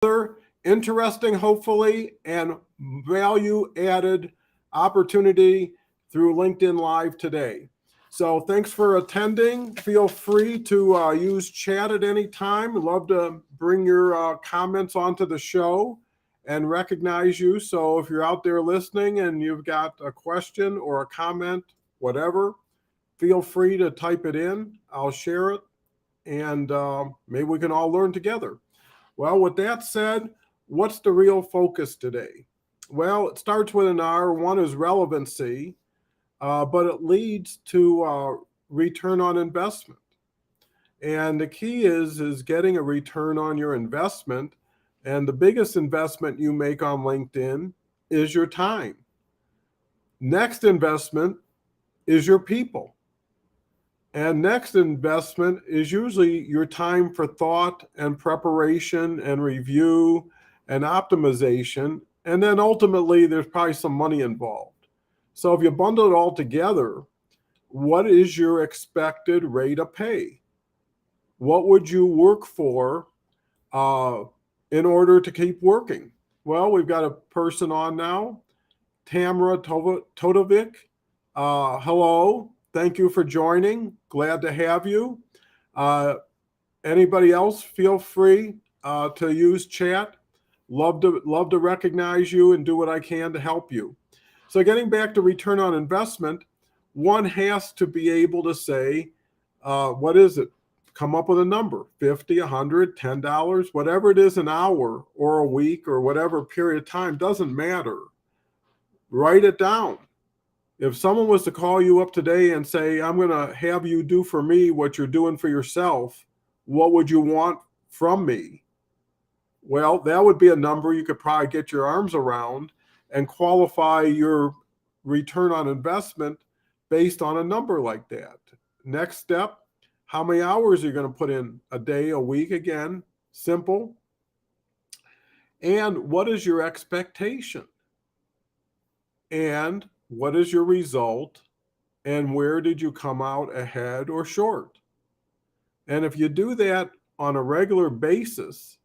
another interesting, hopefully, and value added opportunity through LinkedIn Live today. So thanks for attending. Feel free to use chat at any time. Love to bring your comments onto the show and recognize you. So if you're out there listening and you've got a question or a comment, whatever, feel free to type it in. I'll share it, and maybe we can all learn together. Well, with that said, what's the real focus today? Well, it starts with an R. One is relevancy, but it leads to return on investment. And the key is getting a return on your investment. And the biggest investment you make on LinkedIn is your time. Next investment is your people. And next investment is usually your time for thought and preparation and review and optimization. And then ultimately, there's probably some money involved. So if you bundle it all together, what is your expected rate of pay? What would you work for uh, in order to keep working? Well, we've got a person on now, Tamara Todovic. Hello. Thank you for joining. Glad to have you. Uh, Anybody else, feel free to use chat. Love to recognize you and do what I can to help you. So getting back to return on investment, one has to be able to say, what is it? Come up with a number, 50, 100, $10, whatever it is an hour or a week or whatever period of time, doesn't matter. Write it down. If someone was to call you up today and say, I'm going to have you do for me what you're doing for yourself, what would you want from me? Well, that would be a number you could probably get your arms around and qualify your return on investment based on a number like that. Next step, how many hours are you going to put in a day, a week? Again, simple. And what is your expectation? And what is your result? And where did you come out ahead or short? And if you do that on a regular basis,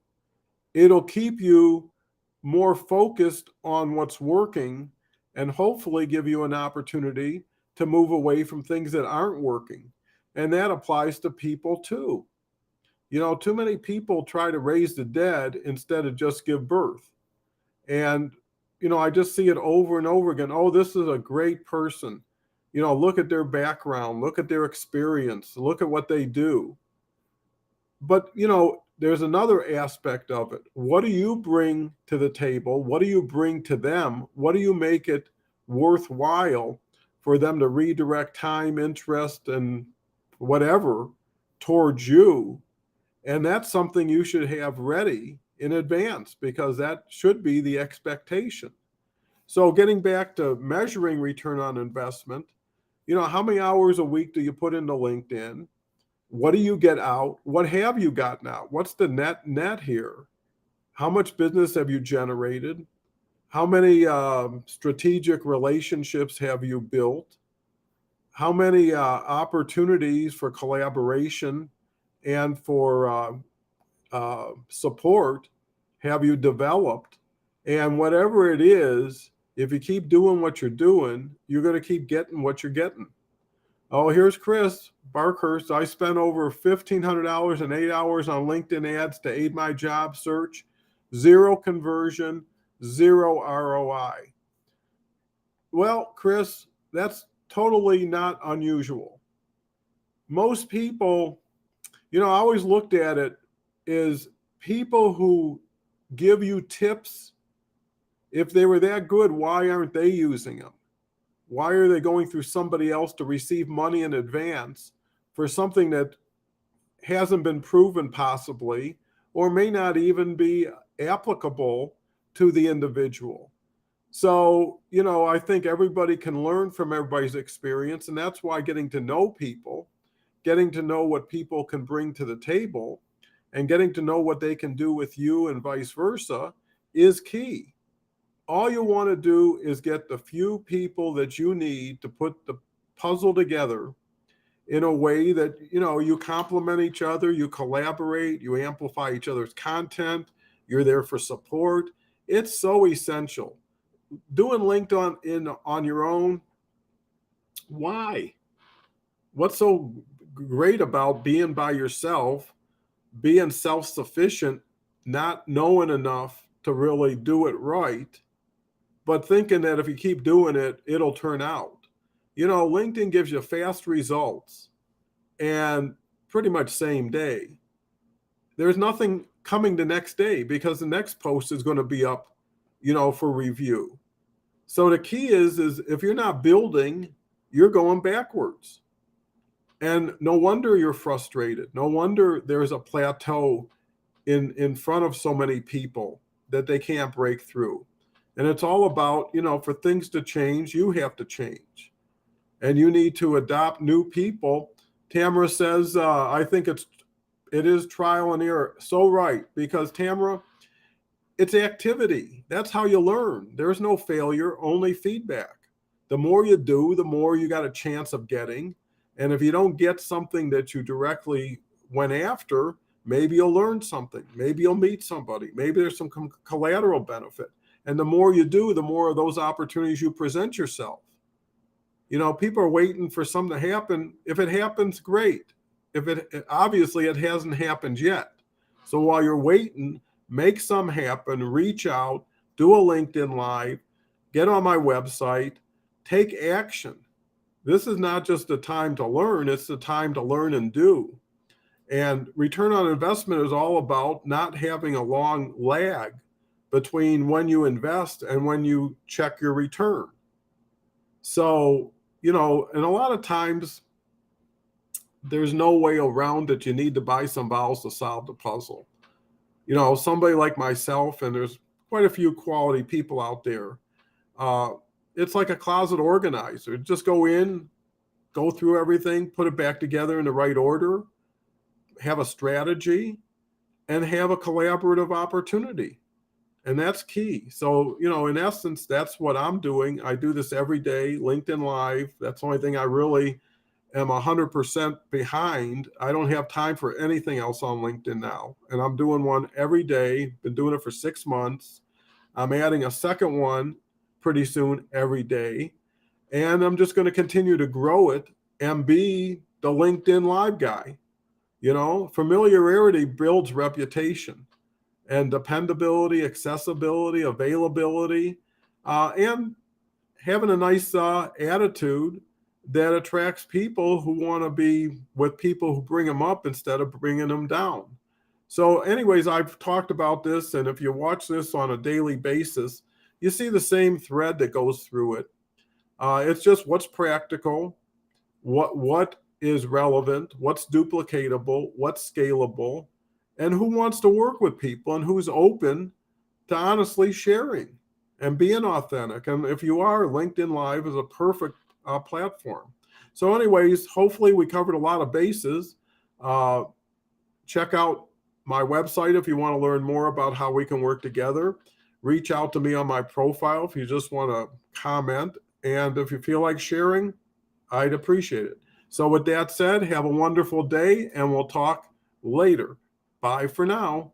it'll keep you more focused on what's working and hopefully give you an opportunity to move away from things that aren't working. And that applies to people too. You know, too many people try to raise the dead instead of just give birth. And, you know, I just see it over and over again. Oh, this is a great person. You know, look at their background, look at their experience, look at what they do. But, you know, there's another aspect of it. What do you bring to the table? What do you bring to them? What do you make it worthwhile for them to redirect time, interest, and whatever towards you? And that's something you should have ready in advance because that should be the expectation. So getting back to measuring return on investment, you know, how many hours a week do you put into LinkedIn? What do you get out? What have you gotten out? What's the net here? How much business have you generated? How many strategic relationships have you built? How many opportunities for collaboration and for support have you developed? And whatever it is, if you keep doing what you're doing, you're going to keep getting what you're getting. Oh, here's Chris Barkhurst. I spent over $1,500 and 8 hours on LinkedIn ads to aid my job search. Zero conversion, zero ROI. Well, Chris, that's totally not unusual. Most people, you know, I always looked at it as people who give you tips. If they were that good, why aren't they using them? Why are they going through somebody else to receive money in advance for something that hasn't been proven possibly, or may not even be applicable to the individual? So, you know, I think everybody can learn from everybody's experience, and that's why getting to know people, getting to know what people can bring to the table, and getting to know what they can do with you and vice versa is key. All you want to do is get the few people that you need to put the puzzle together in a way that, you know, you complement each other, you collaborate, you amplify each other's content, You're there for support. It's so essential. Doing LinkedIn on your own, why? What's so great about being by yourself, being self-sufficient, not knowing enough to really do it right, but thinking that if you keep doing it, it'll turn out? LinkedIn gives you fast results and pretty much same day. There's nothing coming the next day because the next post is going to be up, for review. So the key is if you're not building, you're going backwards. And no wonder you're frustrated. No wonder there's a plateau in front of so many people that they can't break through. And it's all about, for things to change, you have to change. And you need to adopt new people. Tamara says, I think it is trial and error. So right, because Tamara, it's activity. That's how you learn. There's no failure, only feedback. The more you do, the more you got a chance of getting. And if you don't get something that you directly went after, maybe you'll learn something. Maybe you'll meet somebody. Maybe there's some collateral benefit. And the more you do, the more of those opportunities you present yourself. People are waiting for something to happen. If it happens, great. If it obviously it hasn't happened yet. So while you're waiting, make some happen, reach out, do a LinkedIn Live, get on my website, take action. This is not just a time to learn, it's the time to learn and do. And return on investment is all about not having a long lag between when you invest and when you check your return. So, and a lot of times there's no way around it. You need to buy some vowels to solve the puzzle. Somebody like myself, and there's quite a few quality people out there. It's like a closet organizer. Just go in, go through everything, put it back together in the right order, have a strategy, and have a collaborative opportunity. And that's key. So, in essence, that's what I'm doing. I do this every day, LinkedIn Live. That's the only thing I really am 100% behind. I don't have time for anything else on LinkedIn now. And I'm doing one every day, been doing it for 6 months. I'm adding a second one pretty soon every day. And I'm just going to continue to grow it and be the LinkedIn Live guy. Familiarity builds reputation, and dependability, accessibility, availability, and having a nice attitude that attracts people who want to be with people who bring them up instead of bringing them down. So anyways, I've talked about this, and if you watch this on a daily basis, you see the same thread that goes through it. It's just what's practical, what is relevant, what's duplicatable, what's scalable, and who wants to work with people and who's open to honestly sharing and being authentic. And if you are, LinkedIn Live is a perfect platform. So anyways, hopefully we covered a lot of bases. Check out my website if you want to learn more about how we can work together. Reach out to me on my profile if you just want to comment. And if you feel like sharing, I'd appreciate it. So with that said, have a wonderful day, and we'll talk later. Bye for now.